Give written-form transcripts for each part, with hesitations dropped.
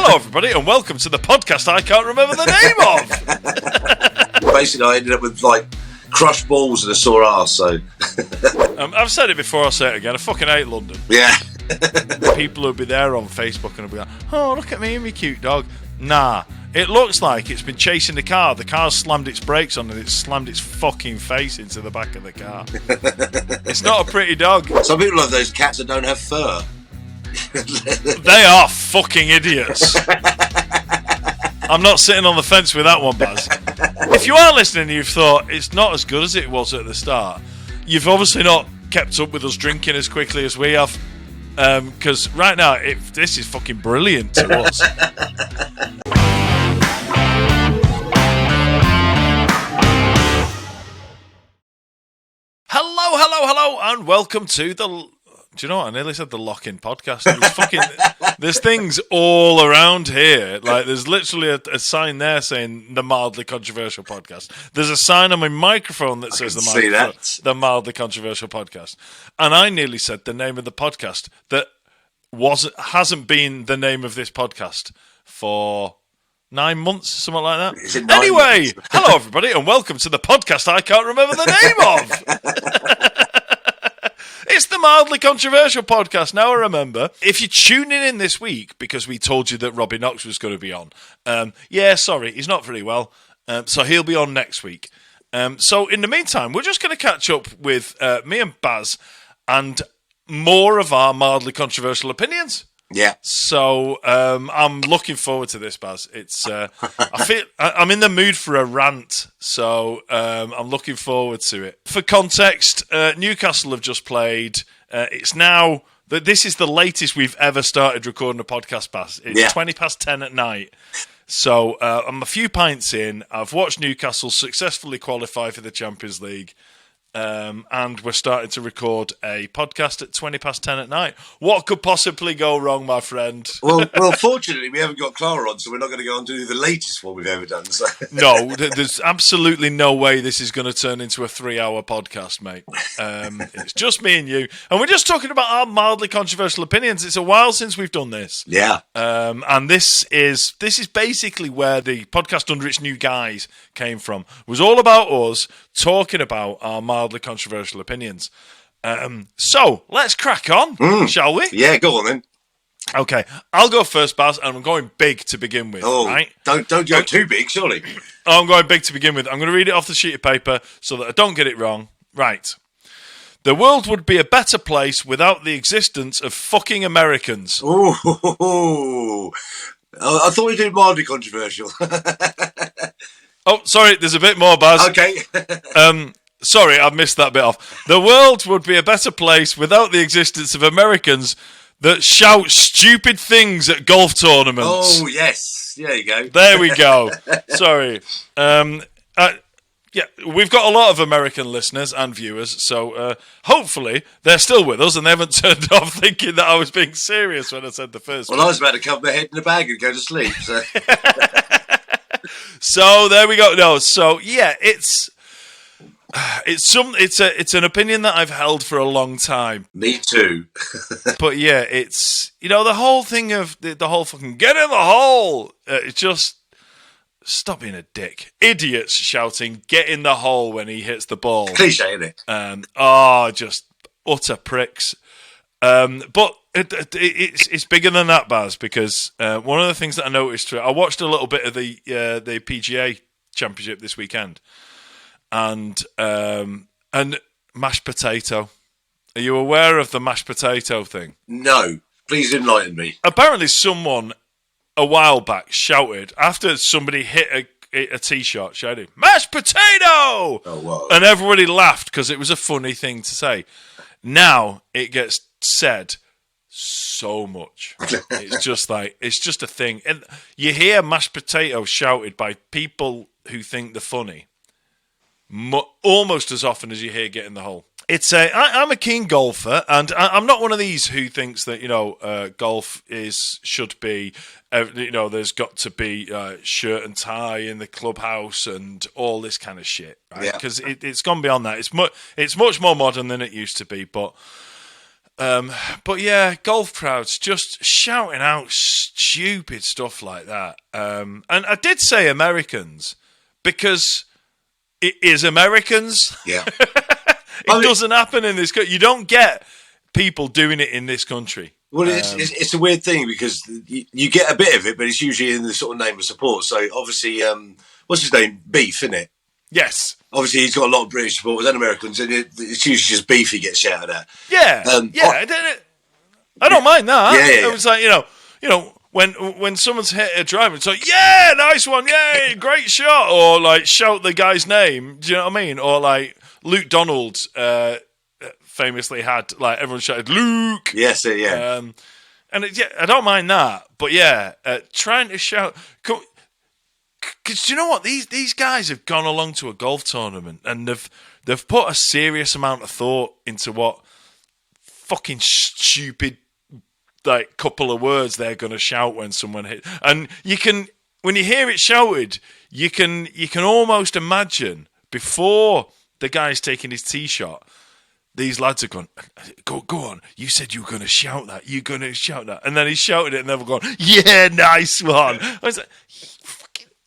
Hello, everybody, and welcome to the podcast I can't remember the name of. Basically, I ended up with, crushed balls and a sore arse, so... I've said it before, I'll say it again. I fucking hate London. Yeah. People who'll be there on Facebook and will be like, oh, look at me and my cute dog. Nah. It looks like it's been chasing the car. The car's slammed its brakes on and it's slammed its fucking face into the back of the car. It's not a pretty dog. Some people love those cats that don't have fur. They are fucking idiots. I'm not sitting on the fence with that one, Baz. If you are listening and you've thought it's not as good as it was at the start, you've obviously not kept up with us drinking as quickly as we have. Because right now, this is fucking brilliant to us. Hello, and welcome to the... Do you know what? I nearly said the Lock-In podcast. There's things all around here. Like, there's literally a sign there saying the Mildly Controversial Podcast. There's a sign on my microphone that says the Mildly Controversial Podcast. And I nearly said the name of the podcast that hasn't been the name of this podcast for 9 months, something like that. Is it 9 anyway, months? Hello, everybody, and welcome to the podcast I can't remember the name of. It's the Mildly Controversial Podcast, now I remember. If you're tuning in this week because we told you that Robbie Knox was going to be on, sorry, he's not very well, so he'll be on next week. So in the meantime, we're just going to catch up with me and Baz and more of our mildly controversial opinions. Yeah. So I'm looking forward to this, Baz. It's I'm in the mood for a rant, so I'm looking forward to it. For context, Newcastle have just played. It's now this is the latest we've ever started recording a podcast, Baz. It's 10:20 at night. So I'm a few pints in. I've watched Newcastle successfully qualify for the Champions League. And we're starting to record a podcast at 10:20 at night. What could possibly go wrong, my friend? Well, fortunately, we haven't got Clara on, so we're not going to go on to do the latest one we've ever done. So. No, there's absolutely no way this is going to turn into a 3-hour podcast, mate. It's just me and you. And we're just talking about our mildly controversial opinions. It's a while since we've done this. Yeah. And this is basically where the podcast Under Its New Guise came from. It was all about us talking about our mildly controversial opinions. So let's crack on, shall we? Yeah, go on then. Okay, I'll go first, Baz, and I'm going big to begin with. Oh, right? Don't go too big, surely. I'm going big to begin with. I'm going to read it off the sheet of paper so that I don't get it wrong. Right. The world would be a better place without the existence of fucking Americans. Oh, I thought we did mildly controversial. Oh, sorry, there's a bit more, Baz. Okay. Sorry, I missed that bit off. The world would be a better place without the existence of Americans that shout stupid things at golf tournaments. Oh, yes. There you go. There we go. Sorry. Yeah, we've got a lot of American listeners and viewers, so hopefully they're still with us and they haven't turned off thinking that I was being serious when I said the first one. Well, I was about to cover my head in a bag and go to sleep, so... So there we go. No, so yeah, it's an opinion that I've held for a long time. Me too. But yeah, it's the whole thing of the whole fucking get in the hole. It's just stop being a dick. Idiots shouting get in the hole when he hits the ball. Cliche, isn't it? Just utter pricks. But it's bigger than that, Baz, because one of the things that I noticed, I watched a little bit of the PGA Championship this weekend, and mashed potato. Are you aware of the mashed potato thing? No, please enlighten me. Apparently, someone a while back shouted after somebody hit a tee shot, shouted "mashed potato!" Oh, wow. And everybody laughed because it was a funny thing to say. Now it gets said so much. It's just a thing. And you hear mashed potato shouted by people who think they're funny almost as often as you hear get in the hole. I'm a keen golfer, and I'm not one of these who thinks that golf should be there's got to be shirt and tie in the clubhouse and all this kind of shit, right? Because it's gone beyond that. It's much more modern than it used to be, but But yeah, golf crowds just shouting out stupid stuff like that. And I did say Americans because it is Americans. Yeah. It doesn't happen in this country. You don't get people doing it in this country. Well, it's a weird thing because you get a bit of it, but it's usually in the sort of name of support. So obviously, what's his name? Beef, isn't it? Yes. Obviously, he's got a lot of British supporters and Americans, and it's usually just Beef he gets shouted at. Yeah. I don't mind that. Yeah. It was like, when someone's hit a driver, it's like, yeah, nice one, yay, great shot. Or like shout the guy's name. Do you know what I mean? Or like Luke Donald famously had, like, everyone shouted, Luke. Yes, yeah. I don't mind that. But yeah, trying to shout. Because do you know what? These guys have gone along to a golf tournament and they've put a serious amount of thought into what fucking stupid like couple of words they're going to shout when someone hit. And when you hear it shouted, you can almost imagine before the guy's taking his tee shot, these lads are going, go on, you said you were going to shout that, you're going to shout that. And then he shouted it and they were going, yeah, nice one. I was like,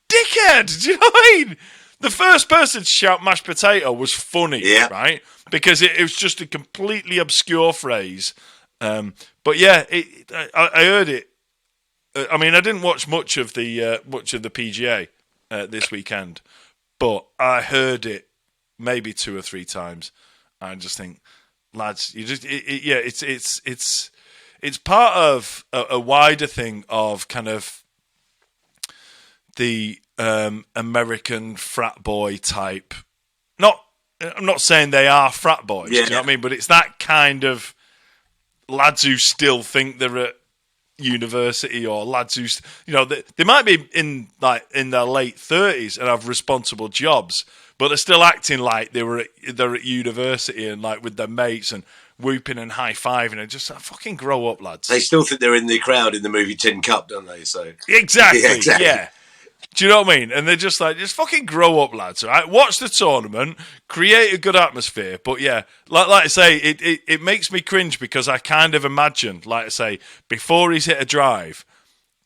dickhead, do you know what I mean? The first person to shout mashed potato was funny, right? Because it was just a completely obscure phrase. But yeah, I heard it. I mean, I didn't watch much of the PGA this weekend, but I heard it maybe 2 or 3 times. I just think, lads, you just it's part of a wider thing of kind of the American frat boy type. I'm not saying they are frat boys, do you know what I mean? But it's that kind of lads who still think they're at university, or lads who, they might be in their late 30s and have responsible jobs, but they're still acting like they're at university and like with their mates and whooping and high-fiving and just fucking grow up, lads. They still think they're in the crowd in the movie Tin Cup, don't they? So Exactly. Yeah. Do you know what I mean? And they're just like, just fucking grow up, lads, all right? Watch the tournament, create a good atmosphere. But yeah, like I say, it makes me cringe because I kind of imagine, like I say, before he's hit a drive,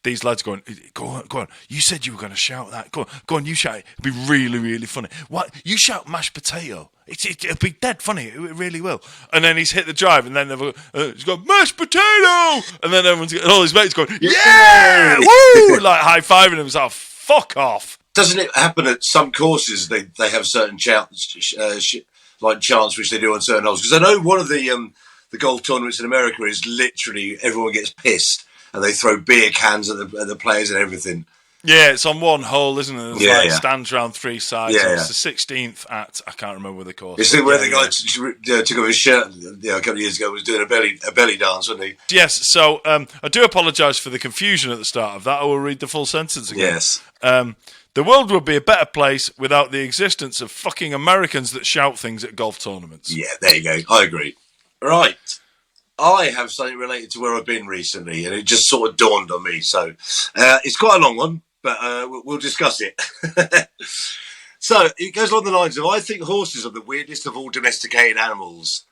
these lads going, go on. You said you were going to shout that. Go on, you shout it. It'll be really, really funny. What? You shout mashed potato. It'll be dead funny. It really will. And then he's hit the drive, and then he's got mashed potato. And then all his mates going, yeah, woo, like high-fiving him. Like, fuck off. Doesn't it happen at some courses? They have certain chants, like chants which they do on certain holes. Because I know one of the golf tournaments in America is literally everyone gets pissed and they throw beer cans at the players and everything. Yeah, it's on one hole, isn't it? There's stands around 3 sides. Yeah, it's the 16th at, I can't remember the course. It's where the guy took off his shirt a couple of years ago, was doing a belly dance, wasn't he? Yes, so I do apologise for the confusion at the start of that. I will read the full sentence again. Yes. The world would be a better place without the existence of fucking Americans that shout things at golf tournaments. Yeah, there you go. I agree. Right. I have something related to where I've been recently, and it just sort of dawned on me. So it's quite a long one, but we'll discuss it. So it goes along the lines of, I think horses are the weirdest of all domesticated animals.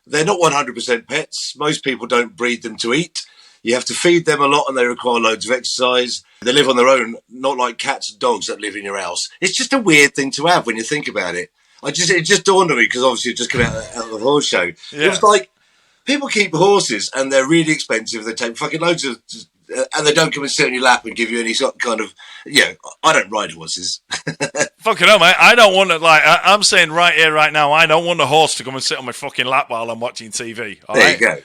They're not 100% pets. Most people don't breed them to eat. You have to feed them a lot and they require loads of exercise. They live on their own, not like cats and dogs that live in your house. It's just a weird thing to have when you think about it. It just dawned on me because obviously it just came out of the horse show. Yeah. It was like, people keep horses and they're really expensive. They take fucking loads of, and they don't come and sit on your lap and give you any sort of kind of, I don't ride horses. Fucking hell, mate. I don't want to, I'm saying right here, right now, I don't want a horse to come and sit on my fucking lap while I'm watching TV. There you go.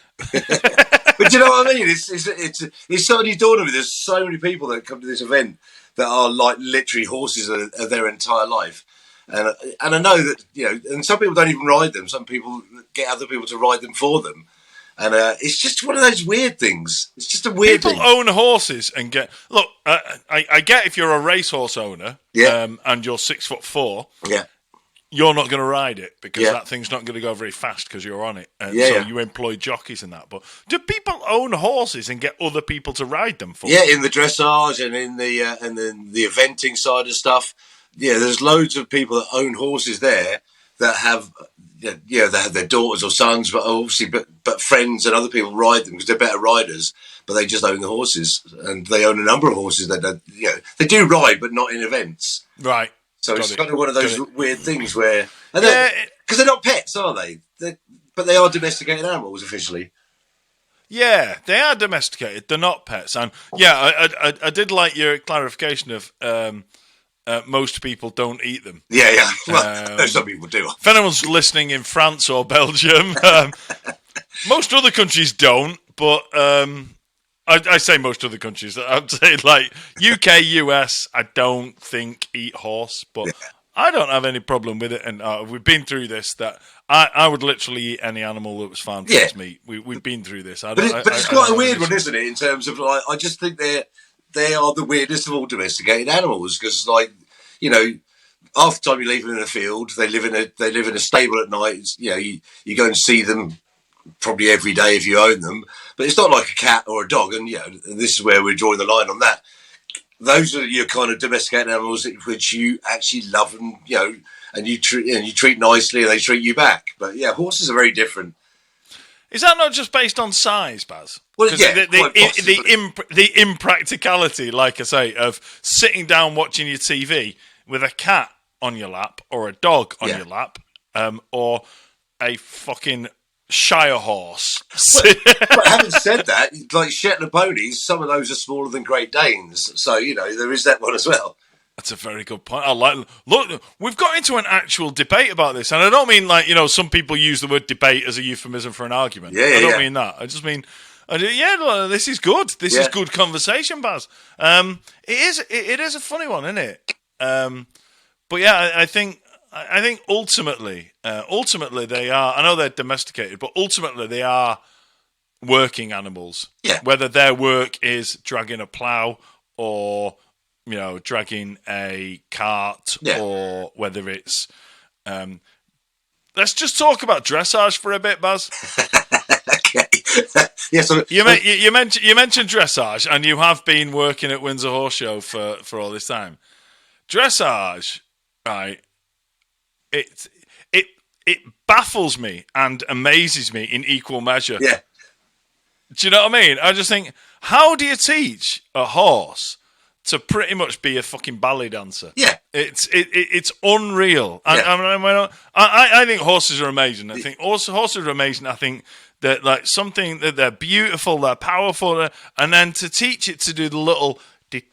But you know what I mean? It's suddenly dawned on me. There's so many people that come to this event that are like literally horses of their entire life. And I know that, and some people don't even ride them. Some people get other people to ride them for them. And it's just one of those weird things. It's just a weird thing. People own horses and get... Look, I get if you're a racehorse owner and you're 6'4", you're not going to ride it because that thing's not going to go very fast because you're on it. So you employ jockeys and that. But do people own horses and get other people to ride them for them? Yeah, in the dressage and in the eventing side of stuff. Yeah, there's loads of people that own horses there that have they have their daughters or sons, but obviously, but friends and other people ride them because they're better riders. But they just own the horses, and they own a number of horses that they do ride, but not in events. Right. So Got it's it. kind of one of those weird things where, Yeah, because they're not pets, are they? But they are domesticated animals officially. yeah, they are domesticated. They're not pets. And yeah, I did like your clarification of most people don't eat them. Yeah. Well, some people do. If anyone's listening in France or Belgium, most other countries don't, but I say most other countries. I'd say like UK, US, I don't think eat horse, but I don't have any problem with it. And we've been through this, that I would literally eat any animal that was farmed for its meat. We've been through this. But it's quite a weird one, isn't it? In terms of like, I just think they are the weirdest of all domesticated animals because, like, half the time you leave them in a field, they live in a stable at night. It's, you go and see them probably every day if you own them, but it's not like a cat or a dog. And this is where we're drawing the line on that. Those are your kind of domesticated animals which you actually love, and you treat nicely, and they treat you back. But yeah, horses are very different. Is that not just based on size, Baz? Well, yeah, the impracticality, like I say, of sitting down watching your TV with a cat on your lap or a dog on your lap, or a fucking Shire horse. But having said that, like Shetland ponies, some of those are smaller than Great Danes, so there is that one as well. That's a very good point. Look, we've got into an actual debate about this, and I don't mean like some people use the word debate as a euphemism for an argument. I don't mean that. I just mean, this is good. This is good conversation, Baz. It is a funny one, isn't it? But yeah, I think ultimately they are. I know they're domesticated, but ultimately they are working animals. Yeah. Whether their work is dragging a plough or dragging a cart, or whether it's. Let's just talk about dressage for a bit, Baz. Okay. Yeah. So you mentioned dressage, and you have been working at Windsor Horse Show for all this time. Dressage, right? It baffles me and amazes me in equal measure. Yeah. Do you know what I mean? I just think, how do you teach a horse to pretty much be a fucking ballet dancer? Yeah. It's unreal. Yeah. I think horses are amazing. I think horses are amazing. I think that like something that they're beautiful, they're powerful, and then to teach it to do the little with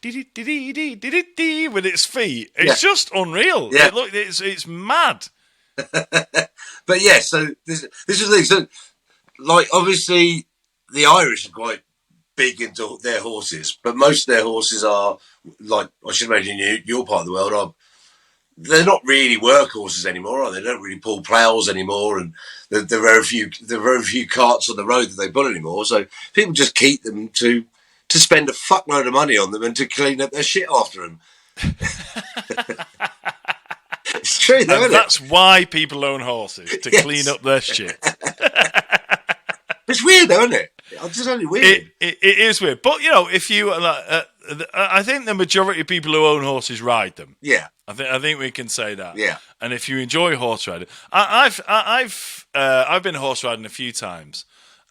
its feet, it's just unreal. Yeah. It's mad. But yeah, so this is the thing. So, like, obviously, the Irish are quite big into their horses, but most of their horses are, like, I should imagine your part of the world, they're not really workhorses anymore, are they? They don't really pull ploughs anymore, and there are very few carts on the road that they pull anymore. So people just keep them to spend a fuckload of money on them and to clean up their shit after them. It's true, though, isn't it? That's why people own horses, to clean up their shit. It's weird, though, isn't it? It's only weird. It is weird. But, if you... I think the majority of people who own horses ride them. Yeah. I think we can say that. Yeah. And if you enjoy horse riding... I've been horse riding a few times.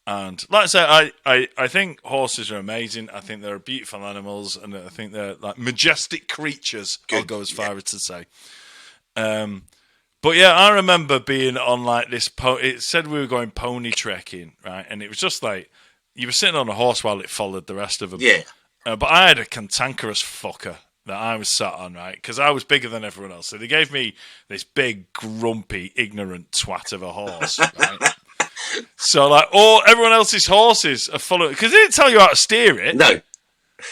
And like I say, I think horses are amazing. I think they're beautiful animals. And I think they're like majestic creatures, I'll go as far as to say. But yeah, I remember being on like this. It said we were going pony trekking, right? And it was just like you were sitting on a horse while it followed the rest of them. Yeah. But I had a cantankerous fucker that I was sat on, right? Because I was bigger than everyone else. So they gave me this big, grumpy, ignorant twat of a horse, right? So like everyone else's horses are following because they didn't tell you how to steer it. No.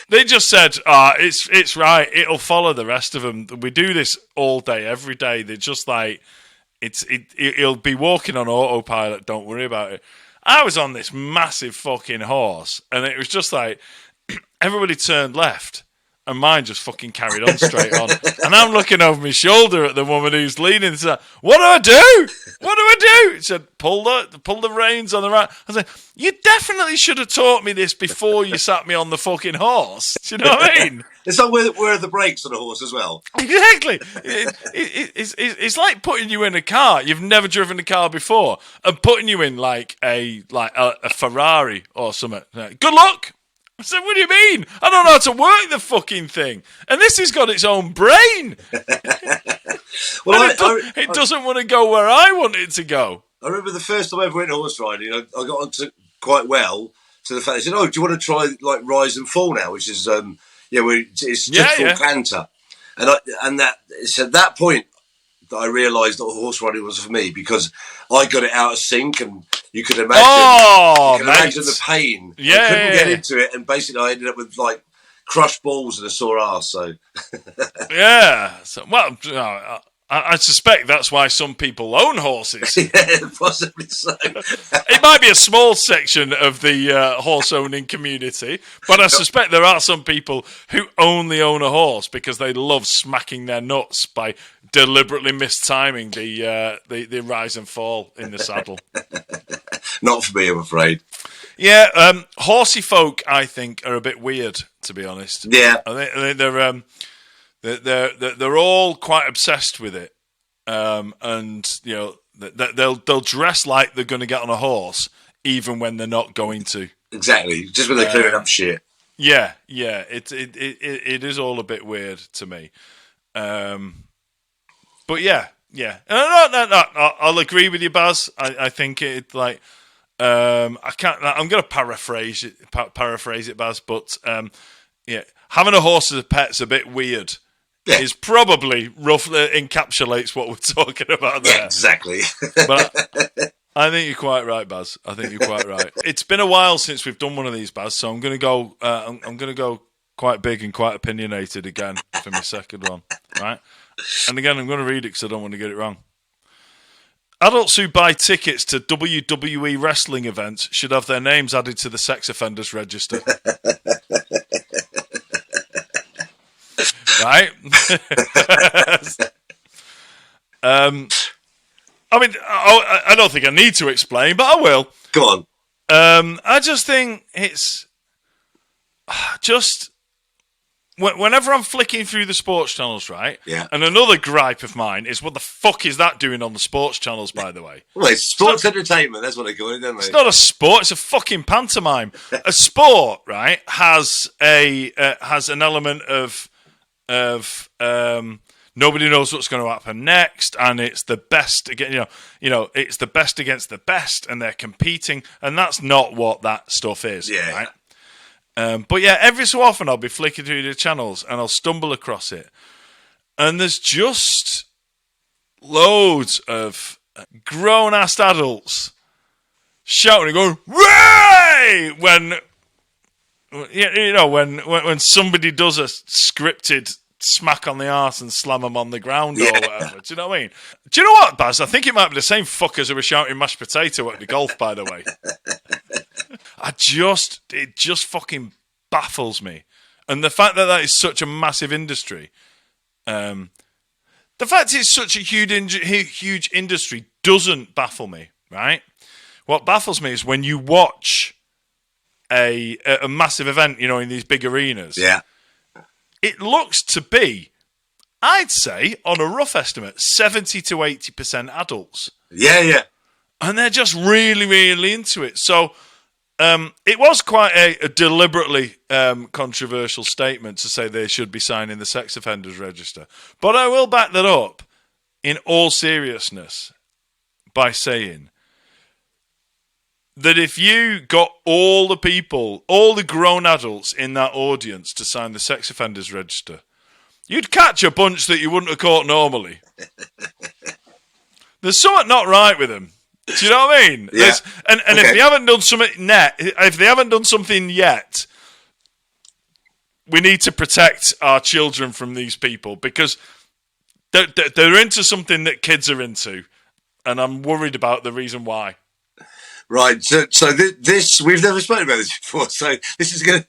They just said, it's right. It'll follow the rest of them. We do this all day, every day. They're just like, it'll be walking on autopilot. Don't worry about it. I was on this massive fucking horse, and it was just like everybody turned left, And mine just fucking carried on straight on. And I'm looking over my shoulder at the woman who's leaning and said, "What do I do? What do I do?" She said, pull the reins on the right. I said, "You definitely should have taught me this before you sat me on the fucking horse." Do you know what I mean? It's like where are the brakes on a horse as well? Exactly. It's like putting you in a car. You've never driven a car before, and putting you in like a Ferrari or something. Good luck. I said, "What do you mean? I don't know how to work the fucking thing. And this has got its own brain. Well, it doesn't want to go where I want it to go." I remember the first time I ever went horse riding, I got onto quite well to the fact they said, "Oh, do you want to try like rise and fall now?" Which is where it's just full canter. And it's at that point that I realised that horse riding was for me, because I got it out of sync, and you can imagine, imagine the pain. I couldn't get into it, and basically I ended up with like crushed balls and a sore arse. So yeah, I suspect that's why some people own horses. Yeah, possibly so. It might be a small section of the horse owning community, but I suspect there are some people who only own a horse because they love smacking their nuts by deliberately mistiming the rise and fall in the saddle. Not for me, I'm afraid. Yeah, horsey folk, I think, are a bit weird, to be honest. Yeah, I think they're all quite obsessed with it, and you know they'll dress like they're going to get on a horse even when they're not going to. Exactly, just when they're clearing up shit. Yeah, it is all a bit weird to me, but yeah. No, I'll agree with you, Baz. I think it like. I can't. I'm going to paraphrase it, Baz. But yeah, having a horse as a pet's a bit weird. Yeah. Is probably roughly encapsulates what we're talking about there. Yeah, exactly. But I think you're quite right, Baz. I think you're quite right. It's been a while since we've done one of these, Baz. So I'm going to go. I'm going to go quite big and quite opinionated again for my second one. Right. And again, I'm going to read it because I don't want to get it wrong. Adults who buy tickets to WWE wrestling events should have their names added to the sex offenders register. Right? I mean, I don't think I need to explain, but I will. Go on. I just think it's just whenever I'm flicking through the sports channels, right? Yeah. And another gripe of mine is, what the fuck is that doing on the sports channels, by the way? Well, it's sports entertainment. That's what they call it, don't they? It's not a sport. It's a fucking pantomime. A sport, right, has an element of nobody knows what's going to happen next, and it's the best again. It's the best against the best, and they're competing, and that's not what that stuff is. Yeah. Right? But yeah, every so often I'll be flicking through the channels and I'll stumble across it, and there's just loads of grown-ass adults shouting and going "Way!" when somebody does a scripted smack on the arse and slam them on the ground or whatever. Do you know what I mean? Do you know what, Baz? I think it might be the same fuckers who were shouting mashed potato at the golf, by the way. It just fucking baffles me. And the fact that is such a massive industry, the fact it's such a huge industry doesn't baffle me, right? What baffles me is when you watch a massive event, in these big arenas. Yeah. It looks to be, I'd say, on a rough estimate, 70 to 80% adults. Yeah. And they're just really, really into it. So it was quite a deliberately controversial statement to say they should be signing the sex offenders register. But I will back that up in all seriousness by saying that if you got all the grown adults in that audience to sign the sex offenders register, you'd catch a bunch that you wouldn't have caught normally. There's something not right with them. Do you know what I mean? Yeah. And if they haven't done something yet, we need to protect our children from these people, because they're into something that kids are into, and I'm worried about the reason why. Right. So this we've never spoken about this before. So this is gonna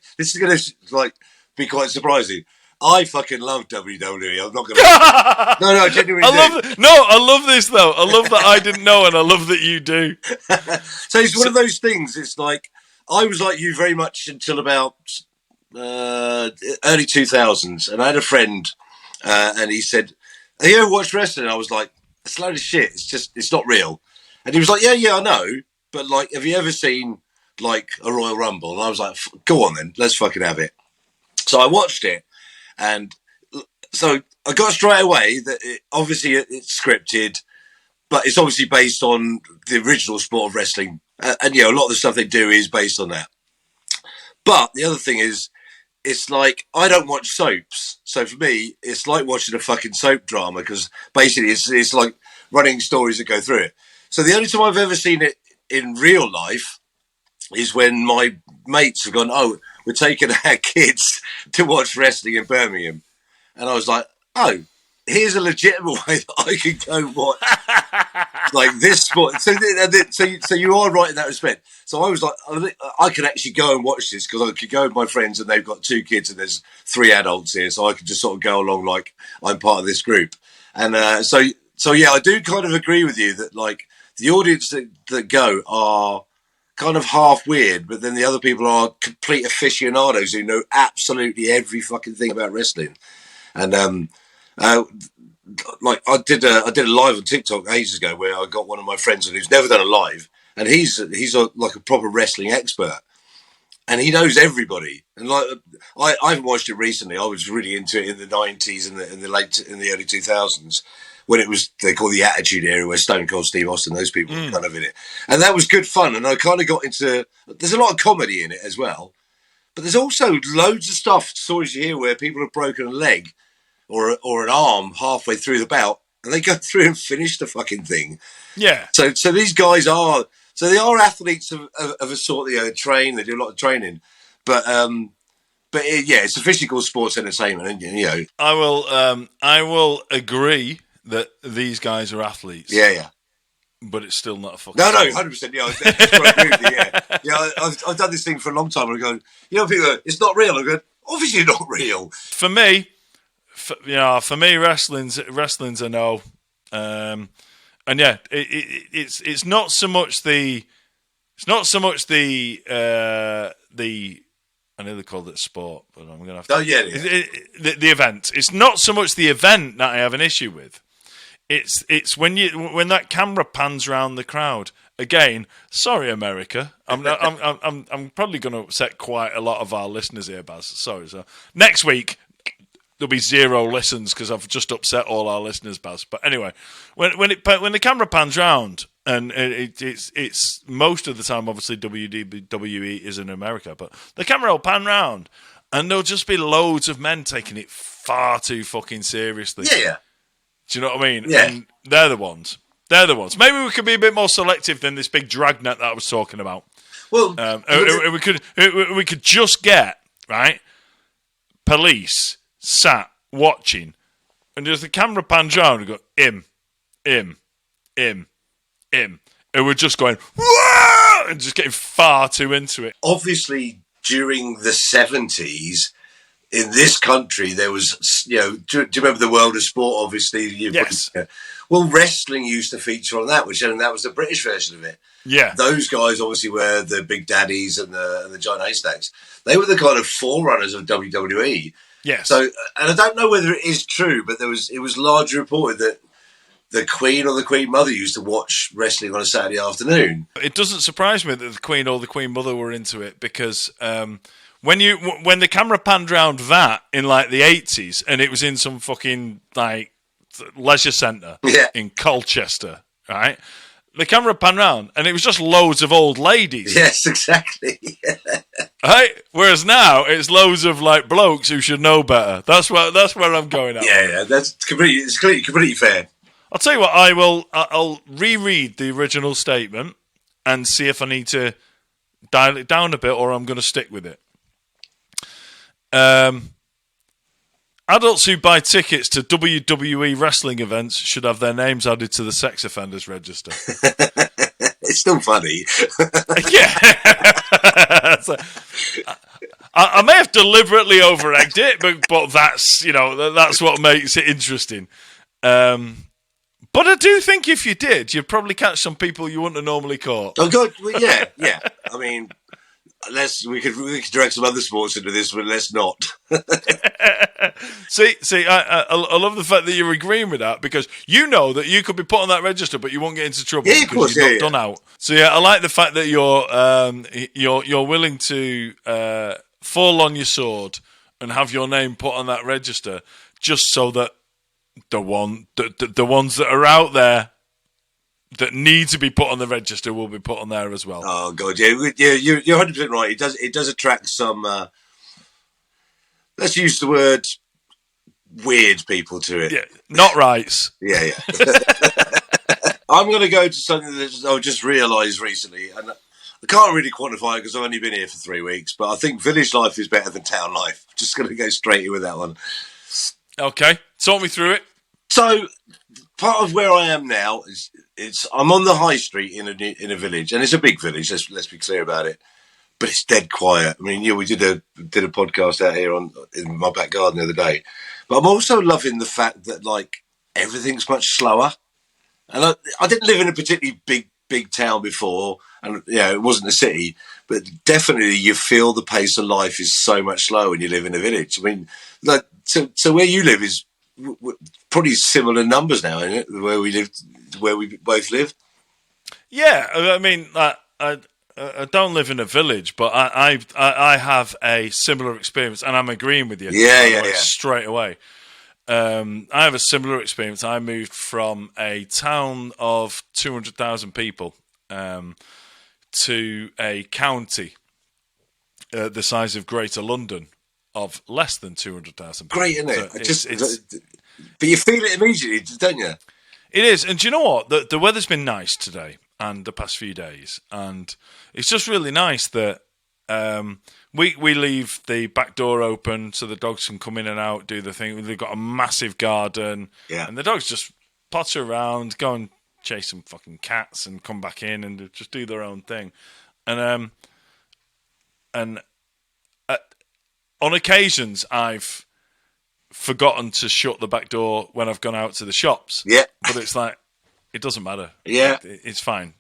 like be quite surprising. I fucking love WWE. I'm not gonna. No, genuinely. I love this though. I love that I didn't know, and I love that you do. So it's one of those things. It's like I was like you very much until about early 2000s, and I had a friend, and he said, "Have you ever watched wrestling?" And I was like, "It's a load of shit. It's not real." And he was like, "Yeah, I know, but like, have you ever seen like a Royal Rumble?" And I was like, "Go on then, let's fucking have it." So I watched it, and so I got straight away that obviously it's scripted, but it's obviously based on the original sport of wrestling, and a lot of the stuff they do is based on that. But the other thing is, it's like I don't watch soaps, so for me, it's like watching a fucking soap drama because basically it's like running stories that go through it. So the only time I've ever seen it in real life is when my mates have gone, "Oh, we're taking our kids to watch wrestling in Birmingham," and I was like, "Oh, here's a legitimate way that I can go watch like this sport." So you are right in that respect. So I was like, I can actually go and watch this because I could go with my friends and they've got 2 kids and there's 3 adults here, so I could just sort of go along like I'm part of this group. And so yeah, I do kind of agree with you that like the audience that go are kind of half weird, but then the other people are complete aficionados who know absolutely every fucking thing about wrestling. And like I did a live on TikTok ages ago where I got one of my friends who's never done a live, and he's like a proper wrestling expert, and he knows everybody. And like I haven't watched it recently. I was really into it in the 90s and in the early 2000s when it was they call the Attitude Era where Stone Cold Steve Austin, those people were kind of in it, and that was good fun. And I kind of got into there's a lot of comedy in it as well, but there's also loads of stories you hear where people have broken a leg or an arm halfway through the bout, and they go through and finish the fucking thing. Yeah. So these guys are athletes of a sort. They train, they do a lot of training, but it's a physical sports entertainment, and I will agree that these guys are athletes. Yeah. But it's still not a fucking. No, 100%. Yeah, that's what I agree with you, yeah. I've done this thing for a long time, and I go, people go, it's not real. I go, obviously not real. For me, wrestling's a no. And yeah, it's not so much the I know they called it sport, but I'm gonna have to. Oh yeah. The event. It's not so much the event that I have an issue with. It's when that camera pans around the crowd. Again, sorry, America. I'm probably going to upset quite a lot of our listeners here, Baz. Sorry. So next week there'll be 0 listens because I've just upset all our listeners, Baz. But anyway, when the camera pans round, and it's most of the time, obviously WWE is in America, but the camera will pan round, and there'll just be loads of men taking it far too fucking seriously. Yeah. Do you know what I mean? Yeah. And they're the ones. Maybe we could be a bit more selective than this big dragnet that I was talking about. Well, we could just get police sat watching, and just the camera pans around and go him, and we're just going whoa, and just getting far too into it. Obviously, during the 70s. In this country, there was, do you remember the World of Sport? Obviously, yes. Well, wrestling used to feature on that, and that was the British version of it. Yeah, those guys obviously were the Big Daddies and the Giant Haystacks. They were the kind of forerunners of WWE. Yes. So, and I don't know whether it is true, but it was largely reported that the Queen or the Queen Mother used to watch wrestling on a Saturday afternoon. It doesn't surprise me that the Queen or the Queen Mother were into it because. When the camera panned round that in like the 80s and it was in some fucking like leisure centre in Colchester, right? The camera panned round and it was just loads of old ladies. Yes, exactly. Right? Whereas now it's loads of like blokes who should know better. That's where I'm going at. Yeah, that's completely fair. I'll tell you what, I'll reread the original statement and see if I need to dial it down a bit or I'm going to stick with it. Adults who buy tickets to WWE wrestling events should have their names added to the sex offenders register. It's still funny. Yeah. So, I may have deliberately over-egged it, but that's that's what makes it interesting. But I do think if you did, you'd probably catch some people you wouldn't have normally caught. Oh, God, well, yeah. I mean, we could direct some other sports into this, but let's not. See, I love the fact that you're agreeing with that because you know that you could be put on that register, but you won't get into trouble because you're not done out. So yeah, I like the fact that you're willing to fall on your sword and have your name put on that register, just so that the ones that are out there that need to be put on the register will be put on there as well. Oh God, yeah, you're 100% right. It does attract some. Let's use the word weird people to it. Yeah, not rights. Yeah. I'm going to go to something that I've just realised recently, and I can't really quantify it because I've only been here for 3 weeks. But I think village life is better than town life. Just going to go straight in with that one. Okay, talk me through it. So part of where I am now is I'm on the high street in a village, and it's a big village. Let's be clear about it. But it's dead quiet. I mean, we did a podcast out here in my back garden the other day. But I'm also loving the fact that like everything's much slower. And I didn't live in a particularly big town before, and it wasn't a city. But definitely, you feel the pace of life is so much slower when you live in a village. I mean, like so where you live is probably similar numbers now, isn't it? Where we both live. Yeah, I mean, I don't live in a village, but I have a similar experience, and I'm agreeing with you. Yeah. Straight away. I have a similar experience. I moved from a town of 200,000 people to a county the size of Greater London of less than 200,000 people. Great, isn't it? But you feel it immediately, don't you? It is, and do you know what? The weather's been nice today and the past few days, and it's just really nice that we leave the back door open so the dogs can come in and out, do the thing. They've got a massive garden, and the dogs just potter around, go and chase some fucking cats, and come back in and just do their own thing. And on occasions, I've forgotten to shut the back door when I've gone out to the shops. Yeah, but it's like it doesn't matter. Yeah, it's fine.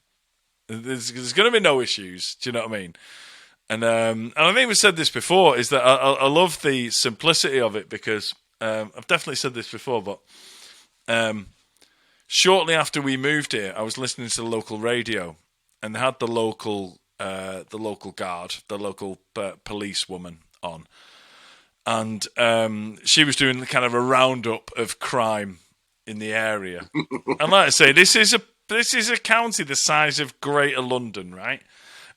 There's going to be no issues. Do you know what I mean? And I've even said this before, is that I love the simplicity of it because I've definitely said this before, but shortly after we moved here, I was listening to the local radio, and they had the local guard, the local policewoman on, and she was doing kind of a roundup of crime in the area. And like I say, this is a county the size of Greater London, right?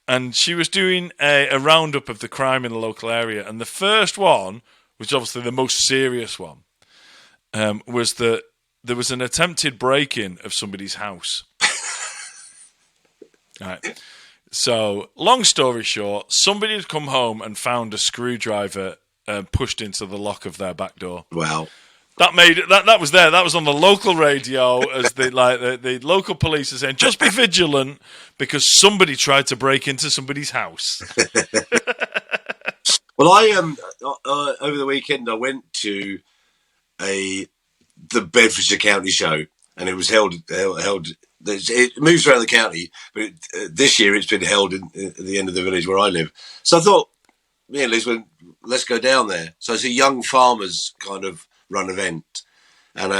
And she was doing a roundup of the crime in the local area. And the first one, which obviously the most serious one, was that there was an attempted break-in of somebody's house. Right. So, long story short, somebody had come home and found a screwdriver pushed into the lock of their back door. Wow. That made it. That was there. That was on the local radio as the local police are saying, just be vigilant because somebody tried to break into somebody's house. Well, I over the weekend I went to the Bedfordshire County Show, and it was held. It moves around the county, but this year it's been held at the end of the village where I live. So I thought, me and Liz went, let's go down there. So it's a young farmers kind of run event, and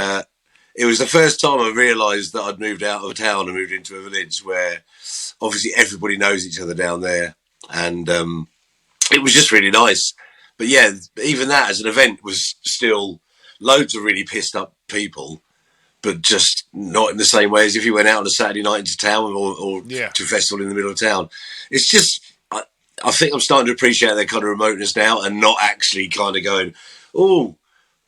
it was the first time I realised that I'd moved out of town and moved into a village where obviously everybody knows each other down there, and it was just really nice. But yeah, even that as an event was still loads of really pissed up people, but just not in the same way as if you went out on a Saturday night into town or to a festival in the middle of town. It's just, I think I'm starting to appreciate their kind of remoteness now and not actually kind of going, oh,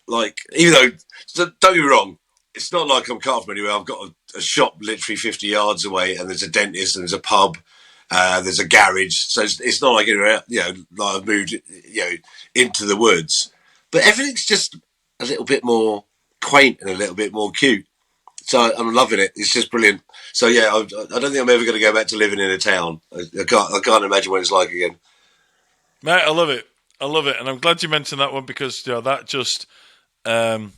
like, even though, so don't get me wrong, it's not like I'm cut from anywhere. I've got a shop literally 50 yards away, and there's a dentist, and there's a pub, there's a garage. So it's not like anywhere, like I've moved, into the woods. But everything's just a little bit more quaint and a little bit more cute. So I'm loving it. It's just brilliant. So yeah, I don't think I'm ever going to go back to living in a town. I can't imagine what it's like again. Mate, I love it. I love it, and I'm glad you mentioned that one because that just hearing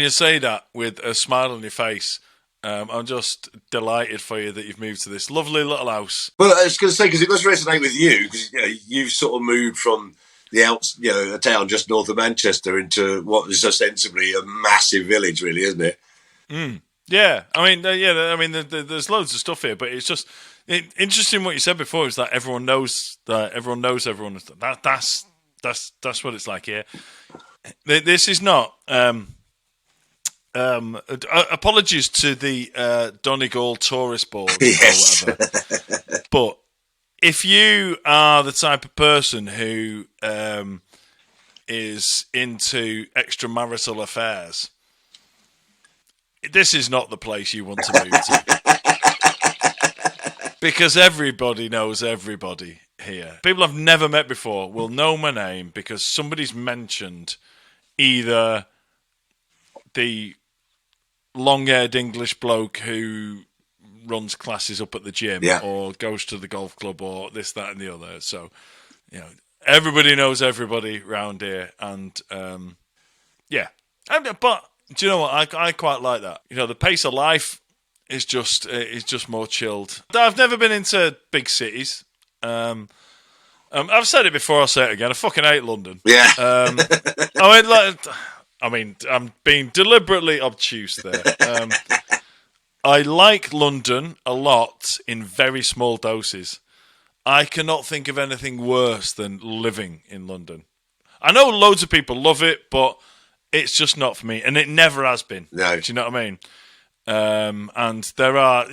you say that with a smile on your face, I'm just delighted for you that you've moved to this lovely little house. Well, I was going to say because it must resonate with you because you've sort of moved from a town just north of Manchester into what is ostensibly a massive village, really, isn't it? Yeah, I mean, there's loads of stuff here, but it's just interesting what you said before. Is that everyone knows everyone. That's what it's like here. This is not. Apologies to the Donegal tourist board Yes. or whatever, but if you are the type of person who is into extramarital affairs, this is not the place you want to move to. Because everybody knows everybody here. People I've never met before will know my name because somebody's mentioned either the long-haired English bloke who runs classes up at the gym or goes to the golf club or this, that and the other. So, everybody knows everybody round here. And, but do you know what? I quite like that. The pace of life is just more chilled. I've never been into big cities. I've said it before. I'll say it again. I fucking hate London. Yeah. I'm being deliberately obtuse there. I like London a lot in very small doses. I cannot think of anything worse than living in London. I know loads of people love it, but it's just not for me, and it never has been. No. Do you know what I mean? And there are,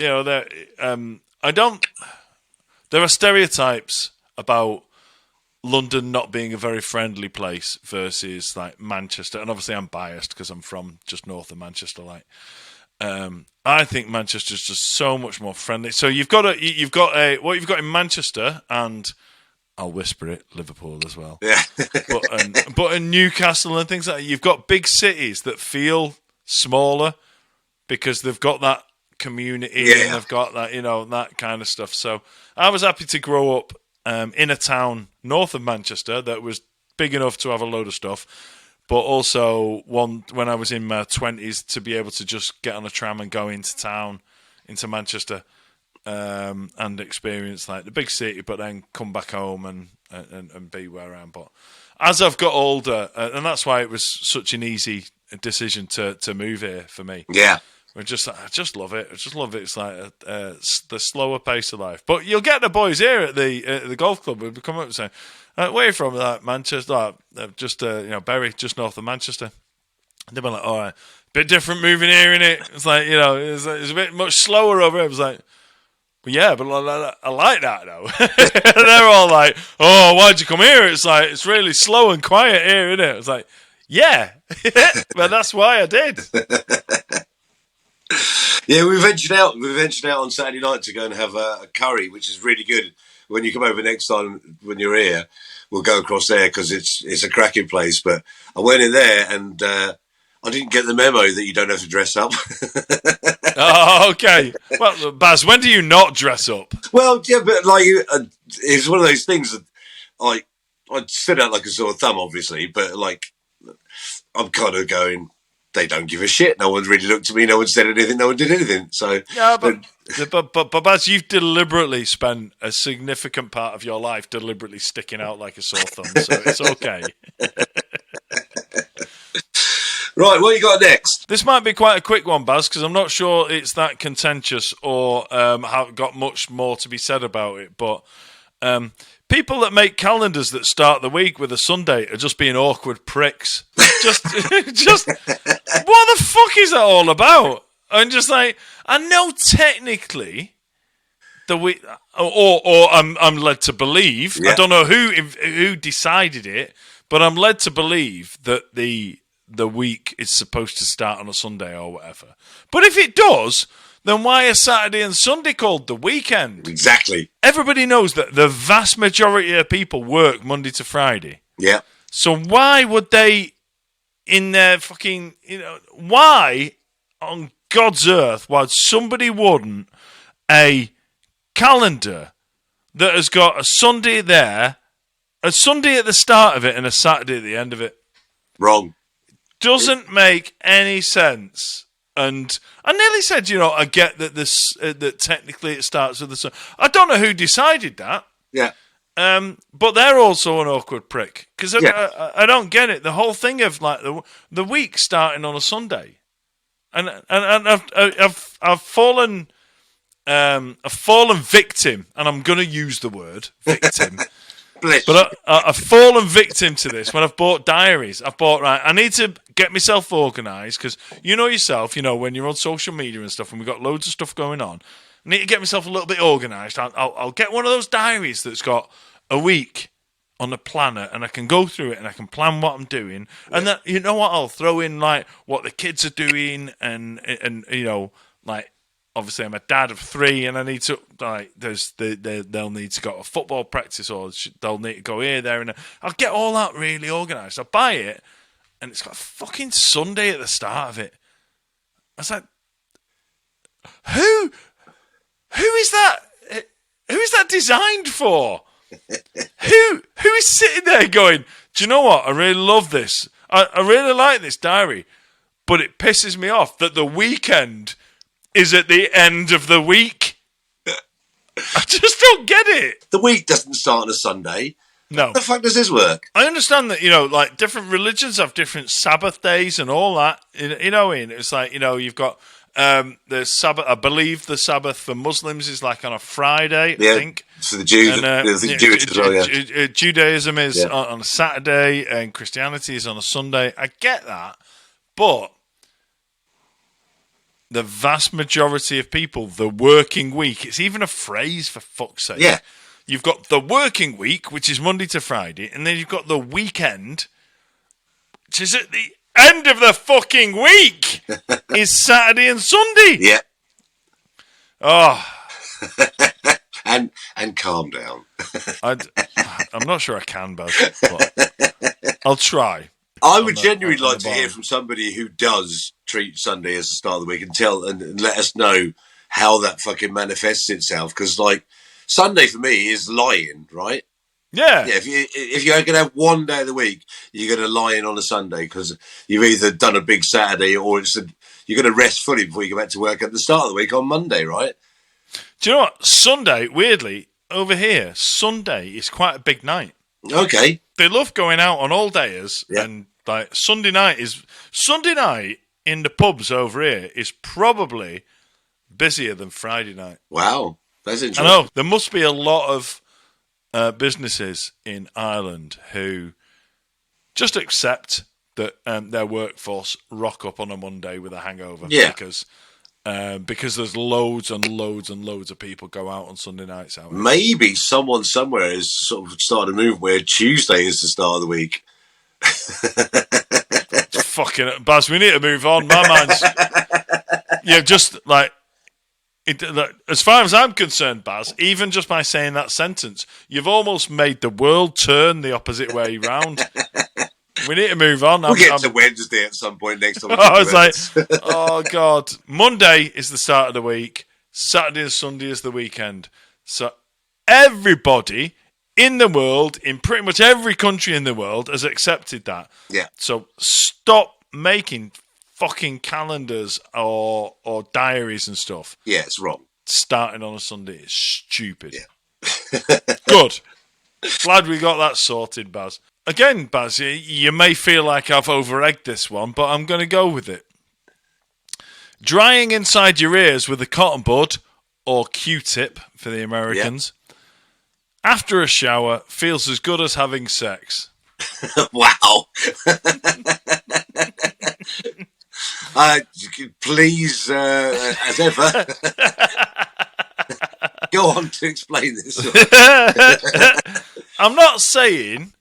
there are stereotypes about London not being a very friendly place versus like Manchester, and obviously I'm biased because I'm from just north of Manchester. I think Manchester's just so much more friendly. So you've got what you've got in Manchester, and I'll whisper it, Liverpool as well. Yeah. but in Newcastle and things like that, you've got big cities that feel smaller because they've got that community and they've got that, that kind of stuff. So I was happy to grow up in a town north of Manchester that was big enough to have a load of stuff, but also when I was in my 20s to be able to just get on a tram and go into town, into Manchester, and experience like the big city, but then come back home and be where I am. But as I've got older, and that's why it was such an easy decision to move here for me. Yeah. I just love it. I just love it. It's like the slower pace of life. But you'll get the boys here at the golf club who come up and say, "Where are you from?" Manchester, Bury, just north of Manchester. And they'll be like, "All right, bit different moving here, innit?" It's like it's a bit much slower over here. I was like, "Well, yeah, but I like that though." And they're all like, "Oh, why'd you come here?" It's like it's really slow and quiet here, innit? It's like, yeah, but that's why I did. Yeah, we ventured out. We ventured out on Saturday night to go and have a curry, which is really good. When you come over next time when you're here, we'll go across there because it's a cracking place. But I went in there and I didn't get the memo that you don't have to dress up. Oh, okay. Well, Baz, when do you not dress up? Well, yeah, but like it's one of those things that I stood out like a sore thumb, obviously, but like I'm kind of going. They don't give a shit. No one's really looked at me. No one said anything. No one did anything. So yeah, but Baz, you've deliberately spent a significant part of your life deliberately sticking out like a sore thumb. So it's okay. Right, what you got next? This might be quite a quick one, Baz, because I'm not sure it's that contentious or have got much more to be said about it. But people that make calendars that start the week with a Sunday are just being awkward pricks. just, what the fuck is that all about? I'm just like, I know technically the week, or I'm led to believe. Yeah. I don't know who decided it, but I'm led to believe that the week is supposed to start on a Sunday or whatever. But if it does, then why are Saturday and Sunday called the weekend? Exactly. Everybody knows that the vast majority of people work Monday to Friday. Yeah. So why would they, in their fucking, why on God's earth would somebody want a calendar that has got a Sunday there A Sunday at the start of it and a Saturday at the end of it. Wrong. Doesn't make any sense. And I nearly said, I get that that technically it starts with the sun. I don't know who decided that. Yeah. But they're also an awkward prick because Yeah. I don't get it. The whole thing of like the week starting on a Sunday, and I've fallen victim, and I'm going to use the word victim. But I've fallen victim to this when I've bought diaries. I need to get myself organised because yourself, when you're on social media and stuff and we've got loads of stuff going on, I need to get myself a little bit organised. I'll get one of those diaries that's got a week on the planner and I can go through it and I can plan what I'm doing. Yeah. And then, I'll throw in like what the kids are doing and like, obviously, I'm a dad of 3, and I need to they'll need to go to football practice, or they'll need to go here, there, and I'll get all that really organised. I buy it, and it's got a fucking Sunday at the start of it. I was like, who is that? Who is that designed for? who is sitting there going, do you know what? I really love this. I really like this diary, but it pisses me off that the weekend is at the end of the week. I just don't get it. The week doesn't start on a Sunday. No. How the fuck does this work? I understand that, like different religions have different Sabbath days and all that. Ian, it's like, you've got the Sabbath. I believe the Sabbath for Muslims is like on a Friday, I think. For the Jews, and, Jewish as well, yeah. Judaism is on a Saturday and Christianity is on a Sunday. I get that. But the vast majority of people, the working week, it's even a phrase for fuck's sake. Yeah. You've got the working week, which is Monday to Friday, and then you've got the weekend, which is at the end of the fucking week, is Saturday and Sunday. Yeah. Oh. and calm down. I'm not sure I can, Baz, but I'll try. I would genuinely like to hear from somebody who does treat Sunday as the start of the week and let us know how that fucking manifests itself. Because, like, Sunday for me is lying, right? Yeah. Yeah. If you're going to have one day of the week, you're going to lie in on a Sunday because you've either done a big Saturday or you're going to rest fully before you go back to work at the start of the week on Monday, right? Do you know what? Sunday, weirdly, over here, Sunday is quite a big night. Okay. They love going out on all dayers and like Sunday night in the pubs over here is probably busier than Friday night. Wow, that's interesting. I know there must be a lot of businesses in Ireland who just accept that their workforce rock up on a Monday with a hangover. Yeah, because there's loads and loads and loads of people go out on Sunday nights out. Maybe someone somewhere has sort of started a move where Tuesday is the start of the week. Fucking Baz, we need to move on. My mind's just like as far as I'm concerned, Baz, even just by saying that sentence, you've almost made the world turn the opposite way round. We need to move on. We'll get to Wednesday at some point next time. I was like, oh God. Monday is the start of the week. Saturday and Sunday is the weekend. So everybody in the world, in pretty much every country in the world, has accepted that. Yeah. So stop making fucking calendars or diaries and stuff. Yeah, it's wrong. Starting on a Sunday is stupid. Yeah. Good. Glad we got that sorted, Baz. Again, Baz, you may feel like I've over-egged this one, but I'm going to go with it. Drying inside your ears with a cotton bud, or Q-tip for the Americans, after a shower feels as good as having sex. Wow. Please, as ever, go on to explain this. I'm not saying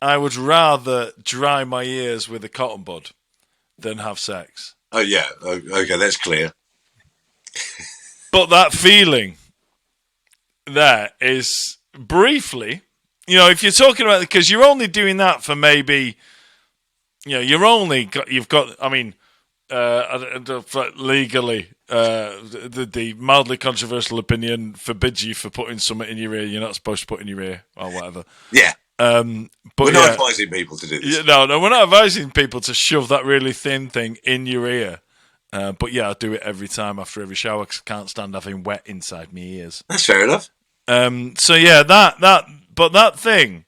I would rather dry my ears with a cotton bud than have sex. Oh, yeah. Okay, that's clear. But that feeling there is briefly, if you're talking about, because you're only doing that for maybe, legally, the mildly controversial opinion forbids you for putting something in your ear you're not supposed to put in your ear or whatever. Yeah. But we're not advising people to do this. No, we're not advising people to shove that really thin thing in your ear. But yeah, I do it every time after every shower because I can't stand having wet inside my ears. That's fair enough. So yeah, that thing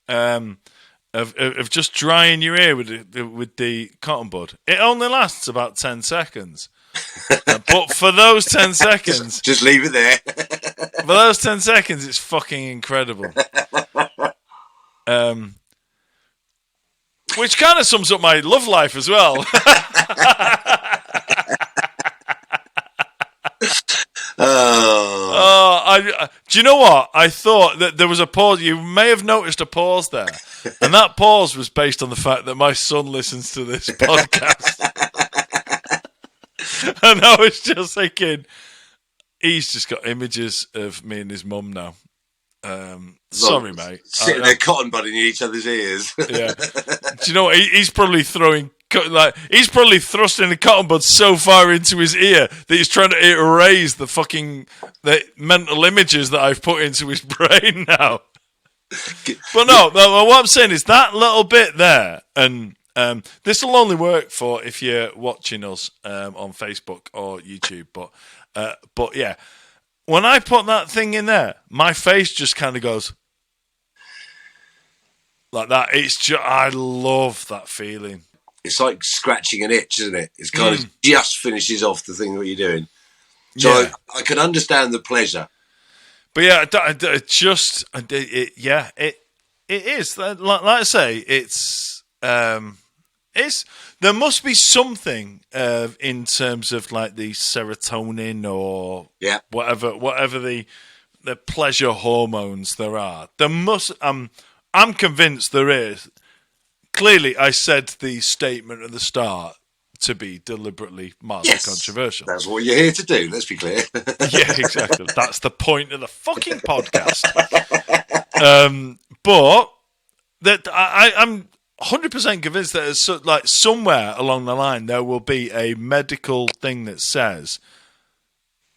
of just drying your ear with the cotton bud, it only lasts about 10 seconds. But for those 10 seconds, just leave it there. For those 10 seconds, it's fucking incredible. Which kind of sums up my love life as well. Do you know what? I thought that there was a pause. You may have noticed a pause there. And that pause was based on the fact that my son listens to this podcast. And I was just thinking, he's just got images of me and his mum now. Sorry, mate. Sitting there cotton budding in each other's ears. Yeah. Do you know what? He's probably thrusting the cotton bud so far into his ear that he's trying to erase the mental images that I've put into his brain now. But no, what I'm saying is that little bit there, and this will only work for if you're watching us on Facebook or YouTube. But yeah, when I put that thing in there, my face just kind of goes like that. I love that feeling. It's like scratching an itch, isn't it? It's kind of just finishes off the thing that you're doing. So yeah. I can understand the pleasure. But yeah, it is. Like I say, it's there must be something in terms of like the serotonin or whatever the pleasure hormones there are. There must. I'm convinced there is. Clearly, I said the statement at the start to be deliberately mildly controversial. That's what you're here to do, let's be clear. Yeah, exactly. That's the point of the fucking podcast. But that I'm 100% convinced that it's like somewhere along the line there will be a medical thing that says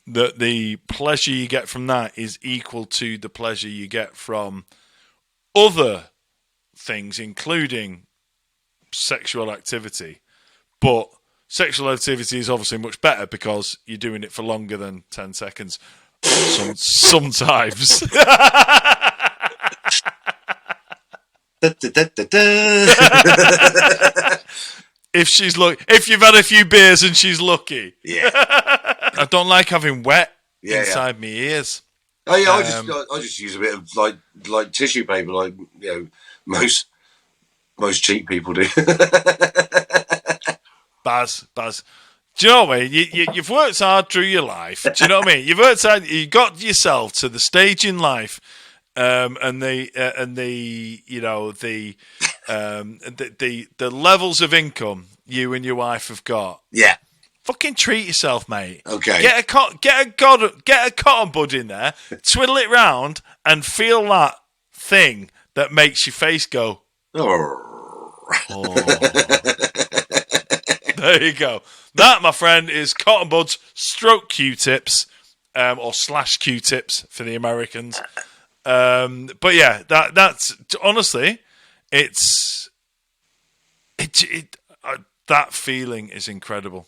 that the pleasure you get from that is equal to the pleasure you get from other things, including sexual activity. But sexual activity is obviously much better because you're doing it for longer than 10 seconds. Sometimes. If you've had a few beers and she's lucky. Yeah. I don't like having wet inside my ears. Oh yeah, I just use a bit of like tissue paper, like most cheap people do. Baz. Do you know what I mean? You've worked hard through your life. Do you know what I mean? You've worked hard. You got yourself to the stage in life, and the levels of income you and your wife have got. Yeah. Fucking treat yourself, mate. Okay. Get a cotton bud in there, twiddle it round, and feel that thing that makes your face go. Oh. There you go. That, my friend, is cotton buds, stroke Q-tips, or slash Q-tips for the Americans. But yeah, that's honestly, that feeling is incredible.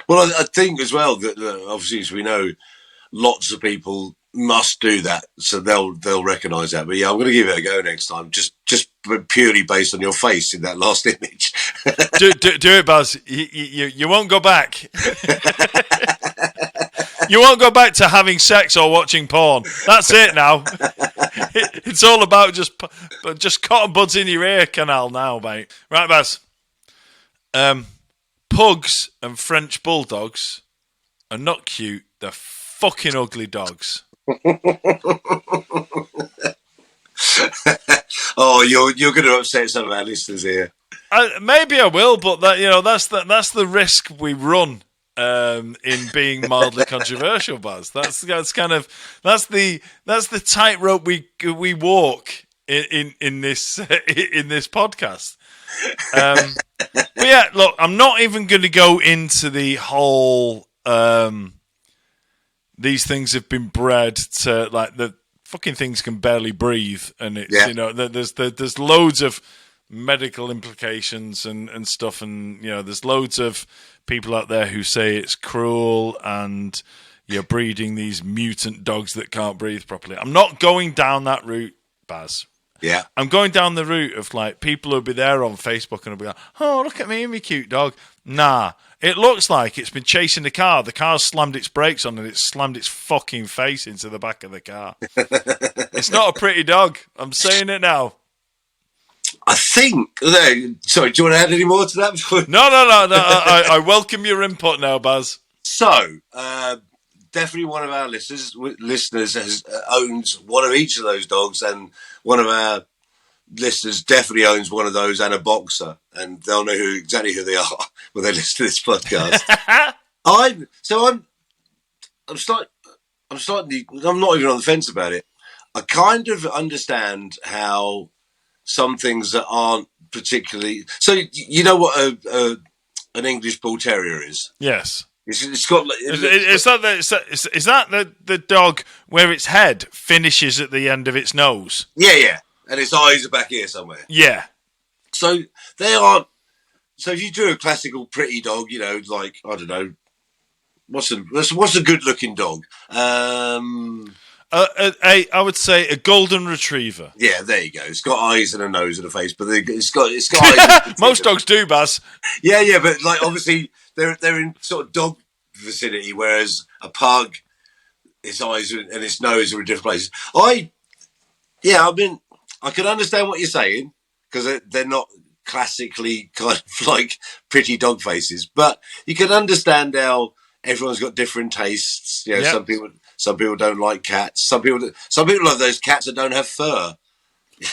Well, I think as well that obviously, as we know, lots of people must do that, so they'll recognise that. But yeah, I'm going to give it a go next time, just purely based on your face in that last image. do it, Baz. You won't go back. You won't go back to having sex or watching porn. That's it now. It's all about just cotton buds in your ear canal now, mate. Right, Baz. Pugs and French bulldogs are not cute. They're fucking ugly dogs. Oh, you're going to upset some of our listeners here. Maybe I will, but that's the risk we run in being mildly controversial, Baz. That's the tightrope we walk in this podcast. But yeah, look, I'm not even going to go into the whole. These things have been bred to like the fucking things can barely breathe, and it's Yeah. you know there's loads of medical implications and stuff, and you know there's loads of people out there who say it's cruel and you're breeding these mutant dogs that can't breathe properly. I'm not going down that route, Baz. Yeah. I'm going down the route of like people who'll be there on Facebook and will be like, "Oh, look at me and my cute dog." Nah, it looks like it's been chasing the car. The car's slammed its brakes on and it's slammed its fucking face into the back of the car. It's not a pretty dog. I'm saying it now. I think. No, sorry, do you want to add any more to that? No. I welcome your input now, Baz. So, definitely one of our listeners owns one of each of those dogs, and one of our listeners definitely owns one of those and a boxer, and they'll know exactly who they are when they listen to this podcast. I'm not even on the fence about it. I kind of understand how some things that aren't particularly. So you know what an English Bull Terrier is? Yes. It's got. Is that the dog where its head finishes at the end of its nose? Yeah, and its eyes are back here somewhere. Yeah. So they aren't. So if you drew a classical pretty dog, you know, like I don't know, what's a good looking dog? I would say a golden retriever. Yeah, there you go. It's got eyes and a nose and a face, but it's got eyes. Most dogs do, Baz. Yeah, but like obviously they're in sort of dog vicinity, whereas a pug, its eyes and its nose are in different places. I can understand what you're saying because they're not classically kind of like pretty dog faces, but you can understand how everyone's got different tastes. You know, Yep. some people don't like cats. Some people love those cats that don't have fur.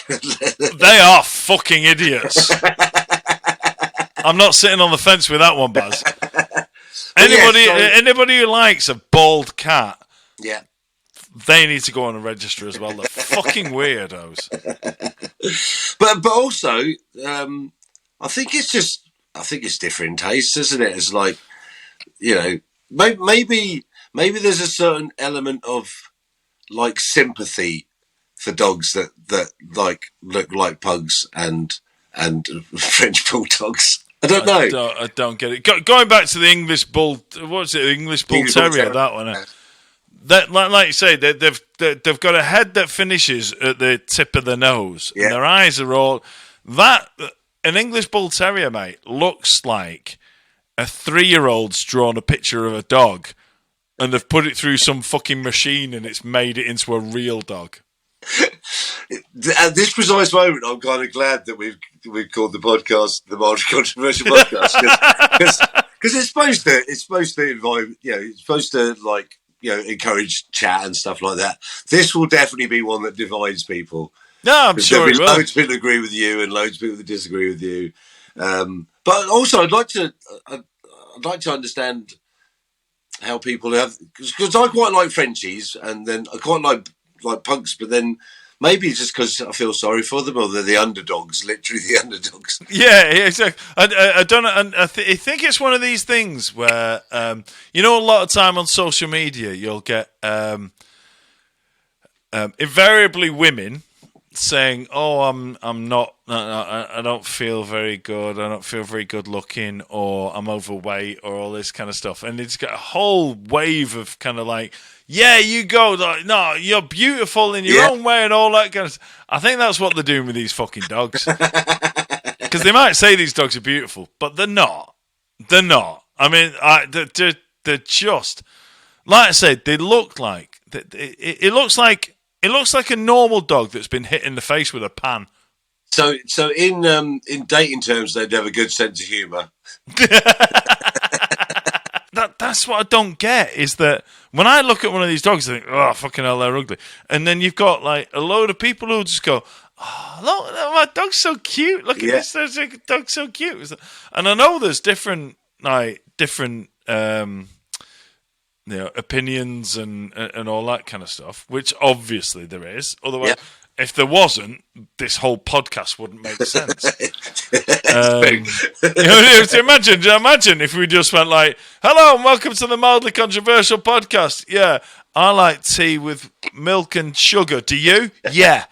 They are fucking idiots. I'm not sitting on the fence with that one, Baz. Anybody who likes a bald cat, Yeah. they need to go on a register as well. They're fucking weirdos. But also, I think it's different tastes, isn't it? It's like, you know, maybe there's a certain element of like sympathy for dogs that like look like pugs and French bulldogs. I don't know. I don't get it. Going back to the English bull, what's it? English bull terrier. That one. That, like you say, they've got a head that finishes at the tip of the nose, and their eyes are all that. An English bull terrier, mate, looks like a 3-year-old's drawn a picture of a dog, and they've put it through some fucking machine, and it's made it into a real dog. At this precise moment, I'm kind of glad that we've called the podcast the Mildly Controversial Podcast because it's supposed to invite, you know, it's supposed to like, you know, encourage chat and stuff like that. This will definitely be one that divides people. No, I'm sure it will. Loads of people agree with you and loads of people that disagree with you. But also, I'd like to understand how people have, because I quite like Frenchies, and then I quite like pugs, but then maybe it's just because I feel sorry for them, or they're the underdogs, literally the underdogs. Yeah, exactly. I don't know. And I think it's one of these things where, you know, a lot of time on social media, you'll get invariably women saying, "Oh, I'm not. I don't feel very good. I don't feel very good looking, or I'm overweight, or all this kind of stuff." And it's got a whole wave of kind of like, "Yeah, you go. Like, no, you're beautiful in your own way," and all that kind of stuff. I think that's what they're doing with these fucking dogs, because they might say these dogs are beautiful, but they're not. They're not. I mean, they're just like I said. They look like it looks like. It looks like a normal dog that's been hit in the face with a pan. So in dating terms, they'd have a good sense of humour. That's what I don't get, is that when I look at one of these dogs, I think, "Oh, fucking hell, they're ugly." And then you've got like a load of people who just go, "Oh, look, my dog's so cute. Look at this, dog's so cute." And I know there's different you know, opinions and all that kind of stuff, which obviously there is. Otherwise, if there wasn't, this whole podcast wouldn't make sense. You know, to imagine if we just went like, "Hello and welcome to the Mildly Controversial Podcast." Yeah, I like tea with milk and sugar. Do you? Yeah.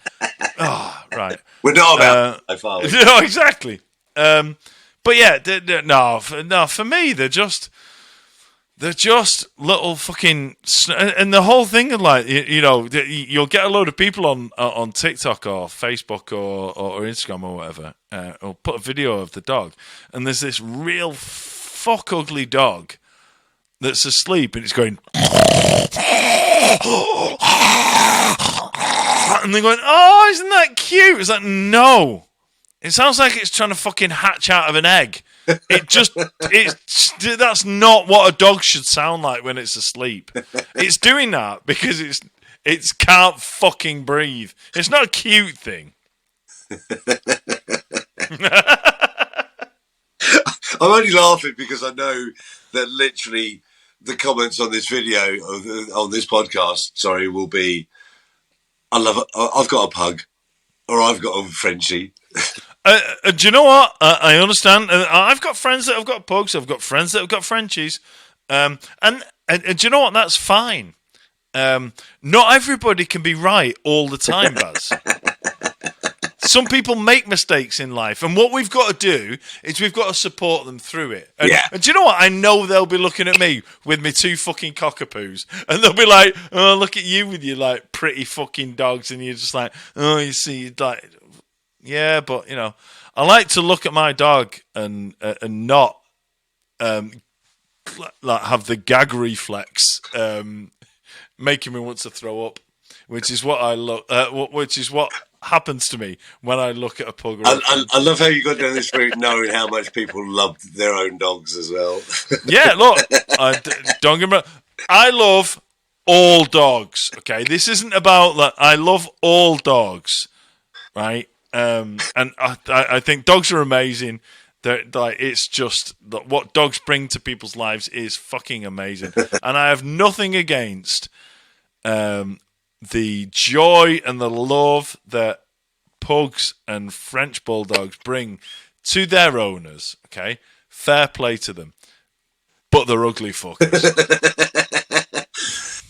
Oh, right. We're not about so far. No, exactly. But yeah, no, for me, they're just little fucking, and the whole thing of like, you'll get a load of people on TikTok or Facebook or Instagram or whatever, or put a video of the dog, and there's this real fuck ugly dog that's asleep and it's going, and they're going, oh, isn't that cute? It's like, no. It sounds like it's trying to fucking hatch out of an egg. That's not what a dog should sound like when it's asleep. It's doing that because it can't fucking breathe. It's not a cute thing. I'm only laughing because I know that literally the comments on this video, on this podcast, will be, I love it. I've got a pug, or I've got a Frenchie. Do you know what? I understand. I've got friends that have got pugs. I've got friends that have got Frenchies. And do you know what? That's fine. Not everybody can be right all the time, Baz. Some people make mistakes in life, and what we've got to do is we've got to support them through it. And do you know what? I know they'll be looking at me with me 2 fucking cockapoos, and they'll be like, "Oh, look at you with your like pretty fucking dogs," and you're just like, "Oh, you see, like, yeah, but I like to look at my dog and not like have the gag reflex making me want to throw up, which is what I look. Which is what happens to me when I look at a pug. I love how you got down this route knowing how much people love their own dogs as well. Yeah, look, don't get me wrong, I love all dogs. Okay, this isn't about that. I love all dogs, right? And I think dogs are amazing. Like, it's just what dogs bring to people's lives is fucking amazing, and I have nothing against the joy and the love that pugs and French bulldogs bring to their owners. Okay, fair play to them, but they're ugly fuckers.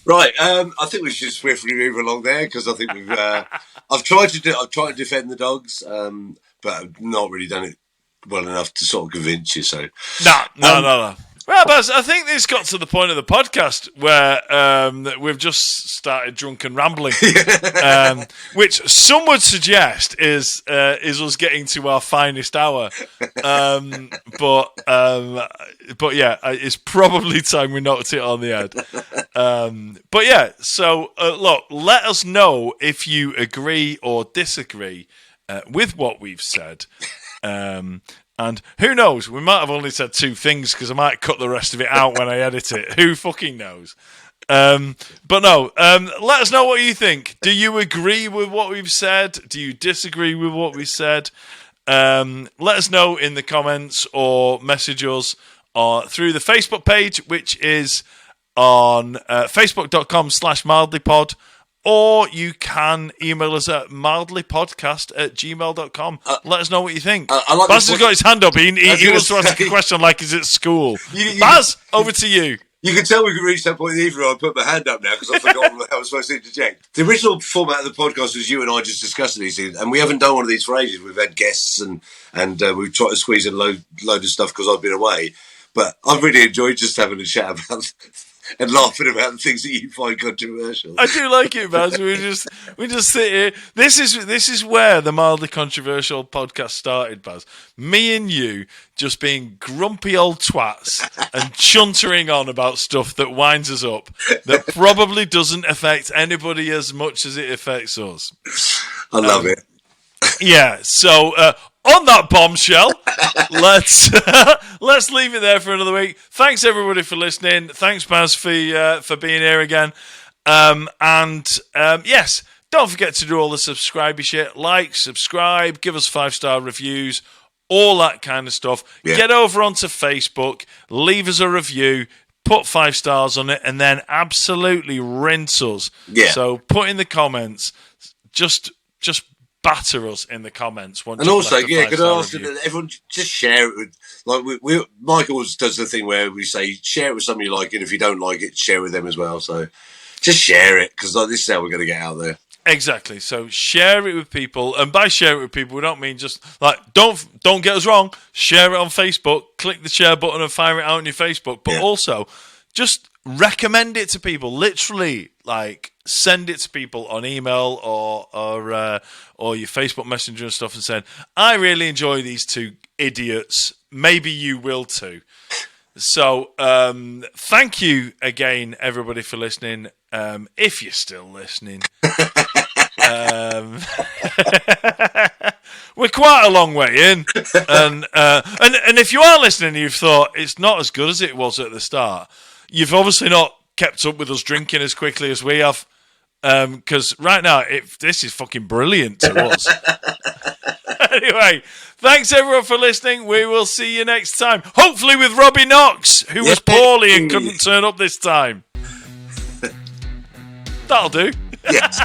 Right, I think we should swiftly move along there because I think we've. I've tried to defend the dogs, but I've not really done it well enough to sort of convince you. So no. Well, Baz, I think this got to the point of the podcast where we've just started drunken rambling, which some would suggest is us getting to our finest hour. But yeah, it's probably time we knocked it on the head. But yeah, so look, let us know if you agree or disagree with what we've said. And who knows? We might have only said 2 things because I might cut the rest of it out when I edit it. Who fucking knows? But no, let us know what you think. Do you agree with what we've said? Do you disagree with what we said? Let us know in the comments or message us through the Facebook page, which is on facebook.com/mildlypod. Or you can email us at mildlypodcast@gmail.com. Let us know what you think. Like Baz has got his hand up. He wants to ask a question like he's at school. Baz, over to you. You can tell we've reached that point in the evening. I put my hand up now because I've forgotten how I was supposed to interject. The original format of the podcast was you and I just discussing these things, and we haven't done one of these for ages. We've had guests and we've tried to squeeze in a load of stuff because I've been away. But I've really enjoyed just having a chat about and laughing about the things that you find controversial. I do like it, Baz. We just sit here. This is where the Mildly Controversial podcast started, Baz. Me and you just being grumpy old twats and chuntering on about stuff that winds us up, that probably doesn't affect anybody as much as it affects us. I love it. Yeah, so on that bombshell, let's leave it there for another week. Thanks everybody for listening. Thanks, Baz, for being here again. Yes, don't forget to do all the subscribe shit. Like, subscribe, give us 5-star reviews, all that kind of stuff. Yeah. Get over onto Facebook, leave us a review, put 5 stars on it, and then absolutely rinse us. Yeah. So put in the comments, just batter us in the comments. And also, could I ask everyone just share it with, like, we Mike always does the thing where we say share it with somebody you like, and if you don't like it, share with them as well. So just share it, because like, this is how we're going to get out there. Exactly. So share it with people, and by share it with people, we don't mean just like don't get us wrong. Share it on Facebook. Click the share button and fire it out on your Facebook. But also, just recommend it to people. Literally, like send it to people on email or your Facebook Messenger and stuff, and saying, "I really enjoy these two idiots. Maybe you will too." So, thank you again, everybody, for listening. If you're still listening. We're quite a long way in, and if you are listening and you've thought it's not as good as it was at the start, you've obviously not kept up with us drinking as quickly as we have, because right now this is fucking brilliant to us. Anyway, thanks everyone for listening. We will see you next time, hopefully with Robbie Knox, who was poorly and couldn't turn up this time. That'll do. Yes.